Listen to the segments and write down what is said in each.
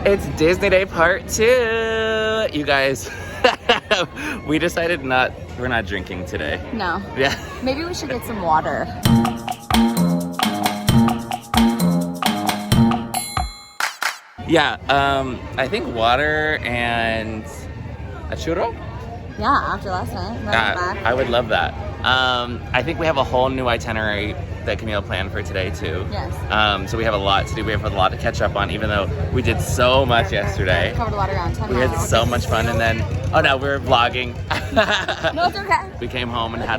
It's Disney Day Part 2. You guys, we decided we're not drinking today. No. Yeah. Maybe we should get some water. Yeah, I think water and a churro? Yeah, after last night. Back. I would love that. I think we have a whole new itinerary that Camille planned for today too. Yes. So we have a lot to do. We have a lot to catch up on, even though we did so much yesterday. We covered a lot around 10 We had so much fun, and then, oh no, we were vlogging. No, it's okay. We came home and had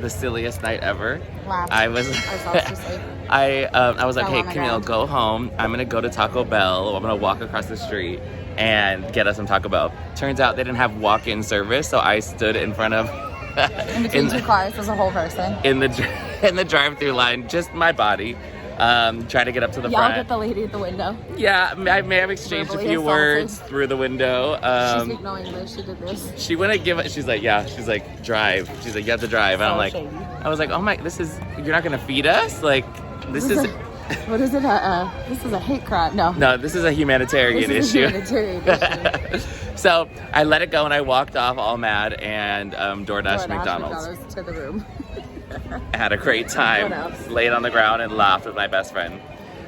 the silliest night ever. Wow. I was like, hey, Camille, go home. I'm gonna go to Taco Bell. I'm gonna walk across the street and get us some Taco Bell. Turns out they didn't have walk-in service, so I stood in front of in between two cars was a whole person in the drive-through line, just my body, trying to get up to the front. Yelled at the lady at the window. Yeah, I may have exchanged a few words through the window. She speaks no English. She did this. She wouldn't give it. She's like, drive. She's like, you have to drive. And I'm like, shady. I was like, oh my, you're not gonna feed us? Like, this is. What is it? This is a hate crime. No, this is a humanitarian issue. So I let it go and I walked off all mad and DoorDash McDonald's to the room. I had a great time. Laid on the ground and laughed with my best friend.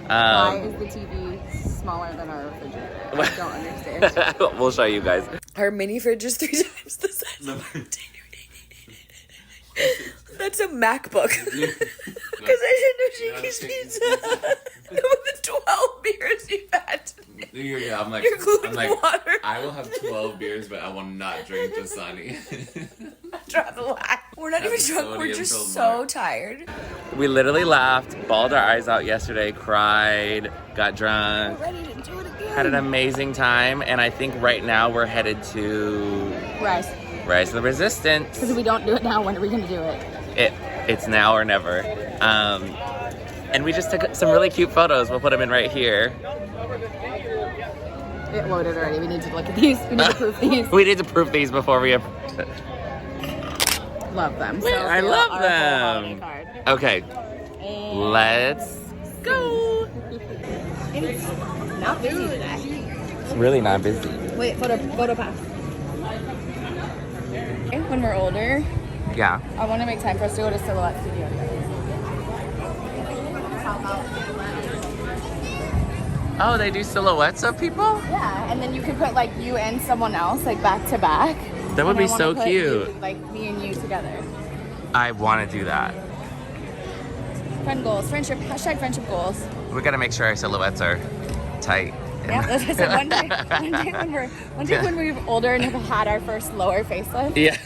Why is the TV smaller than our refrigerator? I don't understand. We'll show you guys. Our mini fridge is 3 times the size of our That's a MacBook. Because I didn't know Shakey's pizza with the 12 beers you've had today. Yeah, I'm like, water. I will have 12 beers, but I will not drink Dasani. Draw the line. We're not even drunk. We're just so tired. We literally laughed, bawled our eyes out yesterday, cried, got drunk, We're ready to do it again. had an amazing time, and I think right now we're headed to Rise of the Resistance. Because if we don't do it now, when are we going to do it? It's now or never. And we just took some really cute photos. We'll put them in right here. It loaded already. We need to look at these. We need to proof these. We need to proof these before we... Love them. So I love them. Okay, and let's go. It's not busy today. It's really not busy. Wait, photo pass. When we're older, Yeah. I want to make time for us to go to Silhouette Studio. Oh, they do silhouettes of people? Yeah, and then you could put like you and someone else like back to back. That would be so put cute. You, like me and you together. I want to do that. Friend goals, friendship, hashtag friendship goals. We gotta make sure our silhouettes are tight. Yeah, that's what I said. One day when we're older and have had our first lower facelift. Yeah.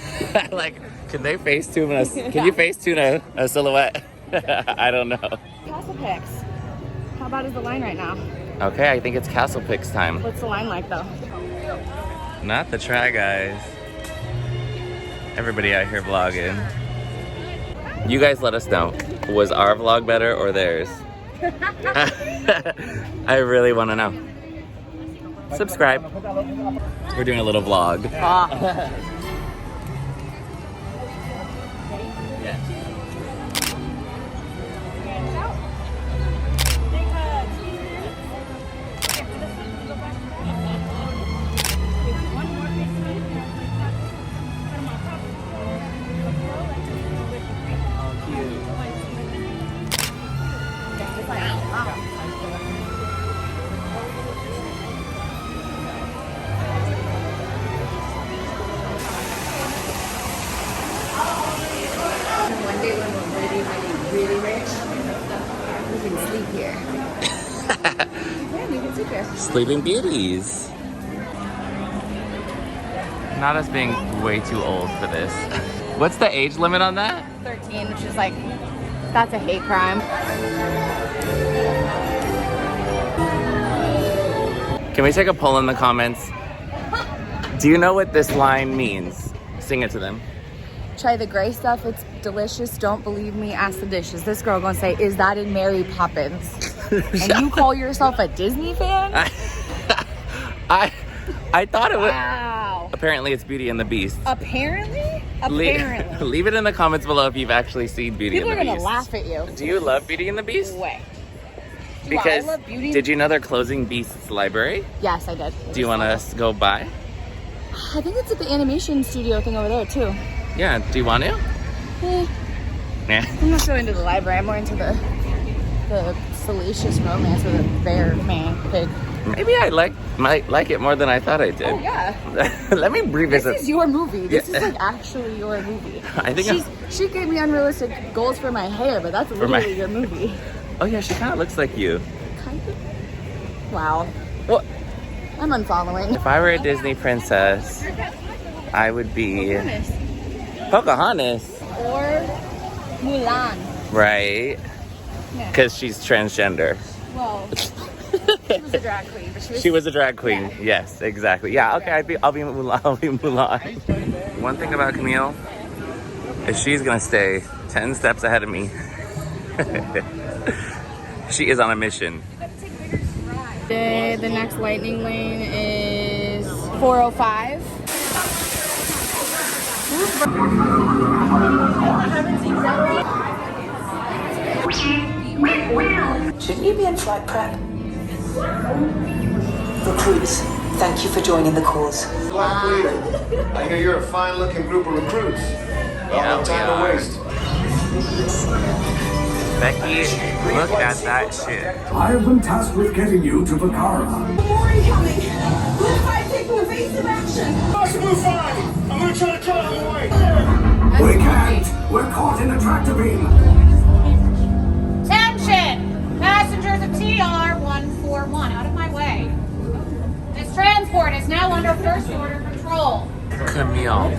Like, can they Facetune us? Can you Facetune a silhouette? I don't know. Castle picks. How bad is the line right now? Okay, I think it's Castle Picks time. What's the line like though? Not the Try Guys. Everybody out here vlogging. You guys let us know. Was our vlog better or theirs? I really want to know. Subscribe. We're doing a little vlog. One day when we're really rich, we can sleep here. Yeah, we can sleep here. Sleeping Beauties. Not us being way too old for this. What's the age limit on that? 13, which is like, that's a hate crime. Can we take a poll in the comments? Do you know what this line means? Sing it to them. Try the gray stuff, it's delicious. Don't believe me, ask the dishes. This girl gonna say, is that in Mary Poppins? And you call yourself a Disney fan? I thought it was... Wow. Apparently it's Beauty and the Beast. Apparently? Apparently. Leave it in the comments below if you've actually seen Beauty People and the Beast. People are gonna laugh at you. Do you love Beauty and the Beast? Way. Because I love beauty. did you know they're closing Beast's library? Yes, I did. Do you want us to go by? I think it's at the animation studio thing over there too. Yeah, do you want to? Yeah. I'm not so into the library. I'm more into the salacious romance of the bear man pig. Maybe I might like it more than I thought I did. Oh yeah. Let me revisit. This is your movie. This Yeah. is like actually your movie. I think she gave me unrealistic goals for my hair, but that's literally your movie. Oh yeah, she kind of looks like you. Kind of. Wow. Well, I'm unfollowing. if I were a Disney princess, I would be Pocahontas. Or Mulan. Right? Yeah. Because she's transgender. Well, she was a drag queen, but She was a drag queen. Yeah. Yes, exactly. Yeah. Okay. I'll be Mulan. I'll be Mulan. One thing about Camille is she's gonna stay 10 steps ahead of me. She is on a mission. The next lightning lane is 405. Shouldn't you be in flight prep? Recruits, thank you for joining the cause. Black leader, I hear you're a fine-looking group of recruits. No time to waste. Becky, look at that shit. I have been tasked with getting you to Bakara. More incoming! Move 5 taking evasive action! Move 5! I'm gonna try to cut out the way! We can't! We're caught in a tractor beam! Attention! Passengers of TR-141, out of my way. This transport is now under first order control. Camille.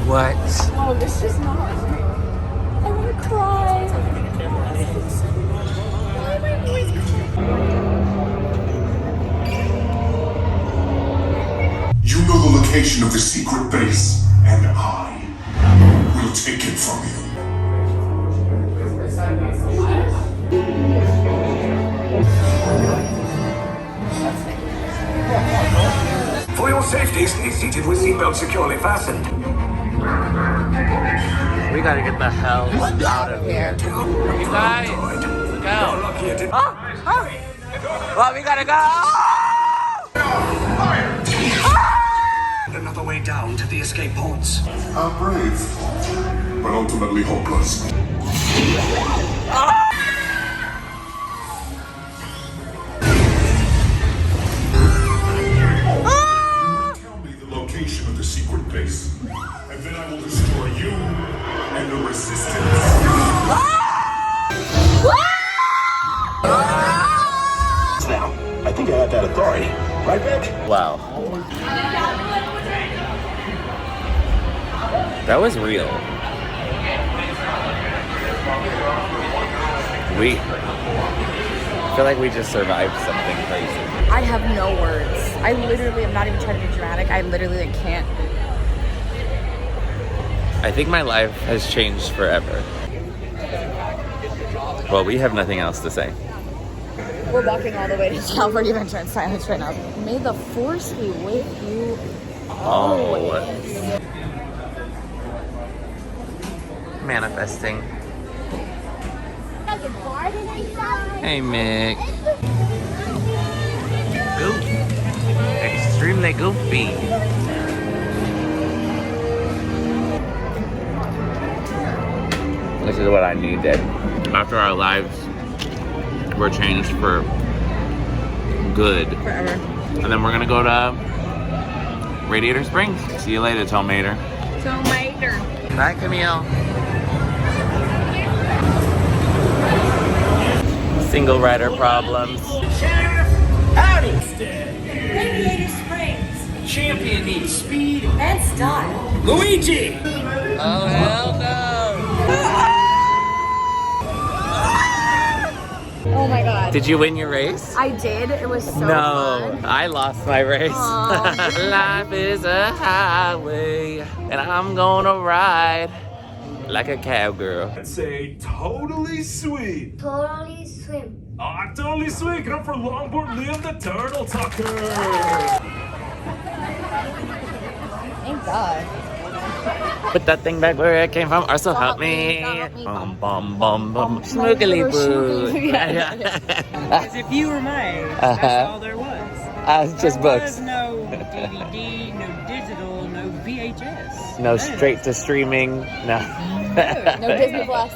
What? Oh, this is not real. I want to cry. Why am I always crying? You know the location of the secret base, and I will take it from you. For your safety, stay seated with seatbelt securely fastened. We gotta get the hell out of here. You guys, go. Well, we gotta go. And another way down to the escape pods. How brave, but ultimately hopeless. Tell me the location of the secret base, and then I will destroy you and the resistance. Now, I think I have that authority. Right, Vic? Wow. That was real. I feel like we just survived something crazy. I have no words. I literally am not even trying to be dramatic. I literally can't. I think my life has changed forever. Well, we have nothing else to say. We're walking all the way to California Adventure in silence right now. May the force be with you always. Manifesting. Hey, Mick. Goofy. Extremely goofy. This is what I needed. After our lives were changed for good. Forever. And then we're gonna go to Radiator Springs. See you later, Tomater. Tomater. Bye, Camille. Single rider problems. Howdy! Radiator Springs. Champion needs speed And style. Luigi! Oh, hell no. Oh my god. Did you win your race? I did. It was so No, fun. I lost my race. Life is a highway, and I'm gonna ride like a cowgirl. I'd say totally sweet. Totally swim. Ah, totally sweet. Get up for longboard Liam the Turtle Tucker. Thank God. Put that thing back where it came from. Also help me. Bum bum bum bum. Smoogly boo. Because if you were made, that's all there was. It's just there books. was no DVD, no digital, no VHS. No straight to streaming. No. No Disney Plus.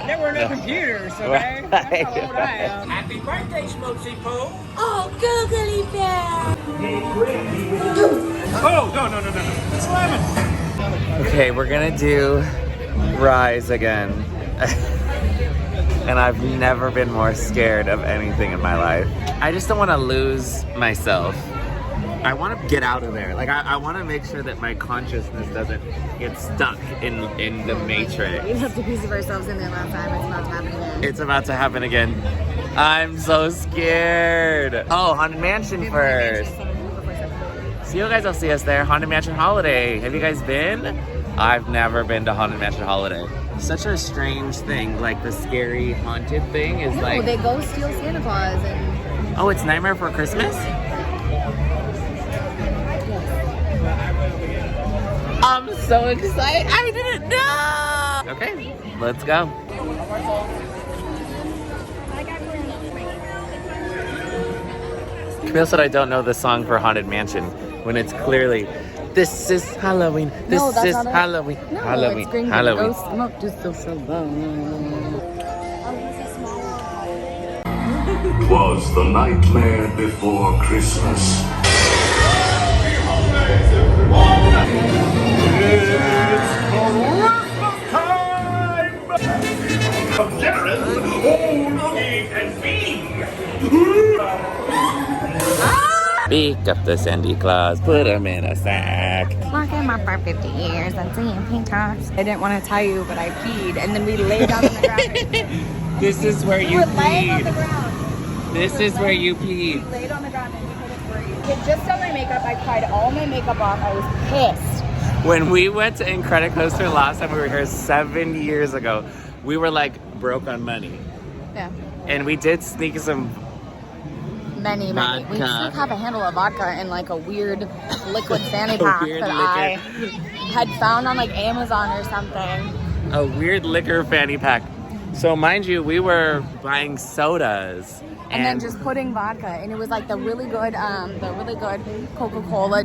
There were no computers, okay? That's how old I am. Happy birthday, Smokesy Poo. Oh, googly bear. Oh, no. It's lemon. Okay, we're gonna do Rise again. And I've never been more scared of anything in my life. I just don't want to lose myself. I want to get out of there. Like, I want to make sure that my consciousness doesn't get stuck in the matrix. We left a piece of ourselves in there last time. It's about to happen again. It's about to happen again. I'm so scared. Oh, Haunted Mansion first. So you guys will see us there. Haunted Mansion Holiday. Have you guys been? I've never been to Haunted Mansion Holiday. Such a strange thing. Like, the scary haunted thing is like... they go steal Santa Claus and... Oh, it's Nightmare Before Christmas? I'm so excited. I didn't know. Okay, let's go. Camille said I don't know the song for Haunted Mansion when it's clearly, this is Halloween, this is Halloween, No, Halloween, it's Green Halloween. Go smoke just social bone. 'Twas the nightmare before Christmas. Pick up the Sandy Claus, put him in a sack. Lock him up for 50 years and see him pink tops. I didn't want to tell you, but I peed, and then we laid down on the ground. This is where you We were laying on the peed. ground. This is where you We peed. laid on the ground and we couldn't breathe. Had just done my makeup. I cried all my makeup off. I was pissed. When we went to Incredicoaster last time we were here 7 years ago, we were like broke on money. Yeah. And we did sneak some Many. We Vodka. just have a handle of vodka in like a weird liquid fanny pack weird that I had found on like Amazon or something. a weird liquor fanny pack. So mind you, we were buying sodas And then just putting vodka, and it was like the really good Coca-Cola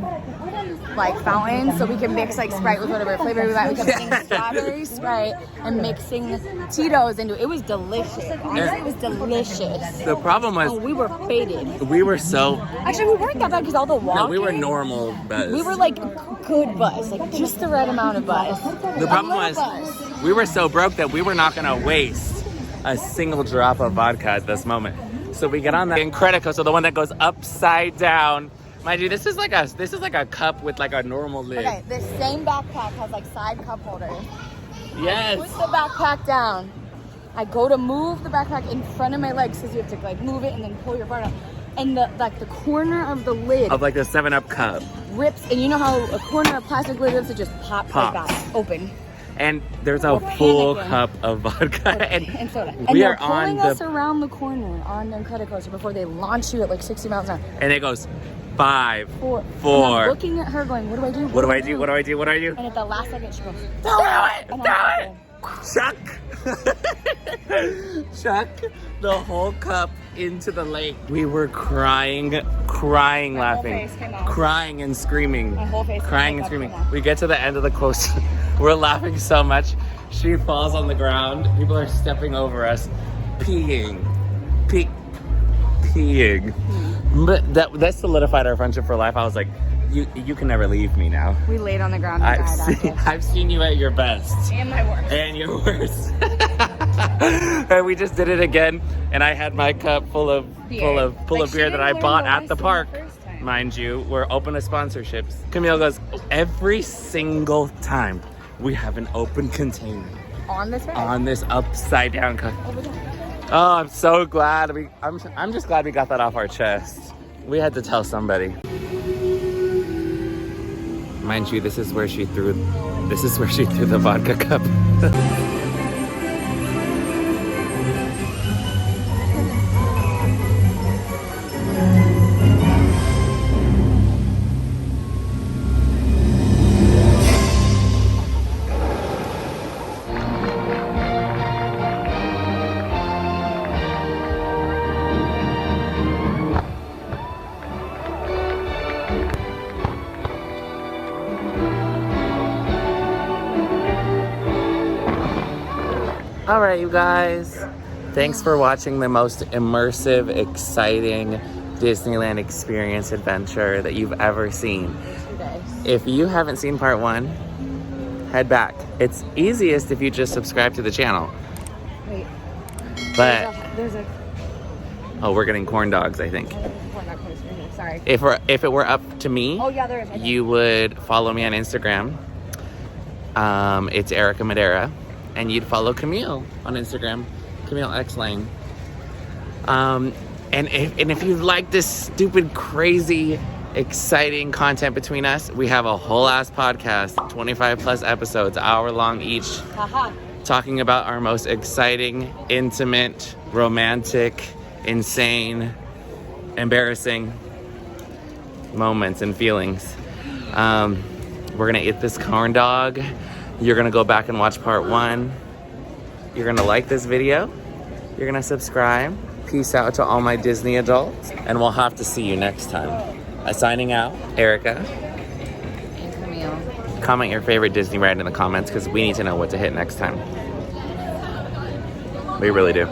like fountain, so we can mix like Sprite with whatever flavor we want. We kept getting strawberry Sprite and mixing Tito's into it. It was delicious. Honestly, it was delicious. the problem was Oh, we were faded. we were so Actually, we weren't that bad because all the walking. no, we were normal buzz. We were like good buzz, like just the right amount of buzz. The problem was we were so broke that we were not gonna waste a single drop of vodka at this moment. So we get on the Incredicoaster, so the one that goes upside down. Mind you, this is like a cup with like a normal lid. Okay, this same backpack has like side cup holders. Yes. Put the backpack down. I go to move the backpack in front of my legs because you have to like move it and then pull your part out. And the corner of the lid Of like the 7-Up cup. rips, and you know how a corner of plastic lid rips, it just pops like Pops. that, open. And there's a We're full panicking. cup of vodka. And soda. And we they're are on pulling us around the corner on the Incredicoaster before they launch you at like 60 miles an hour. and it goes 5, 4. And I'm looking at her going, what do I do? What do I do? What do I do? What do I do? And at the last second, she goes, Do it! And Do I'm it! Chuck! Chuck the whole cup into the lake. We were crying, laughing, face came off. crying and screaming, My whole face crying came and screaming. off. We get to the end of the coaster. We're laughing so much. She falls on the ground. People are stepping over us, peeing. But that solidified our friendship for life. I was like, you can never leave me now. we laid on the ground and died after. I've seen you at your best. And my work. And your worst. And we just did it again, and I had my cup full of beer that I bought at the park. Mind you, we're open to sponsorships. Camille goes, every single time we have an open container On this ride. on this upside down cup. Over there. Oh, I'm so glad I'm just glad we got that off our chest. We had to tell somebody. Mind you, this is where she threw the vodka cup. All right, you guys. Thanks for watching the most immersive, exciting Disneyland experience adventure that you've ever seen. If you haven't seen part 1, head back. It's easiest if you just subscribe to the channel. Wait. But There's a oh, we're getting corn dogs, I think. Sorry. If it were up to me, Oh yeah, there is. you would follow me on Instagram. It's Erica Madera, and you'd follow Camille on Instagram, Camille X Lang. And if you like this stupid, crazy, exciting content between us, we have a whole ass podcast, 25 plus episodes, hour long each, talking about our most exciting, intimate, romantic, insane, embarrassing moments and feelings. We're gonna eat this corn dog. You're gonna go back and watch part 1. You're gonna like this video. You're gonna subscribe. Peace out to all my Disney adults, and we'll have to see you next time. Signing out, Erica. And Camille. Comment your favorite Disney ride in the comments because we need to know what to hit next time. We really do.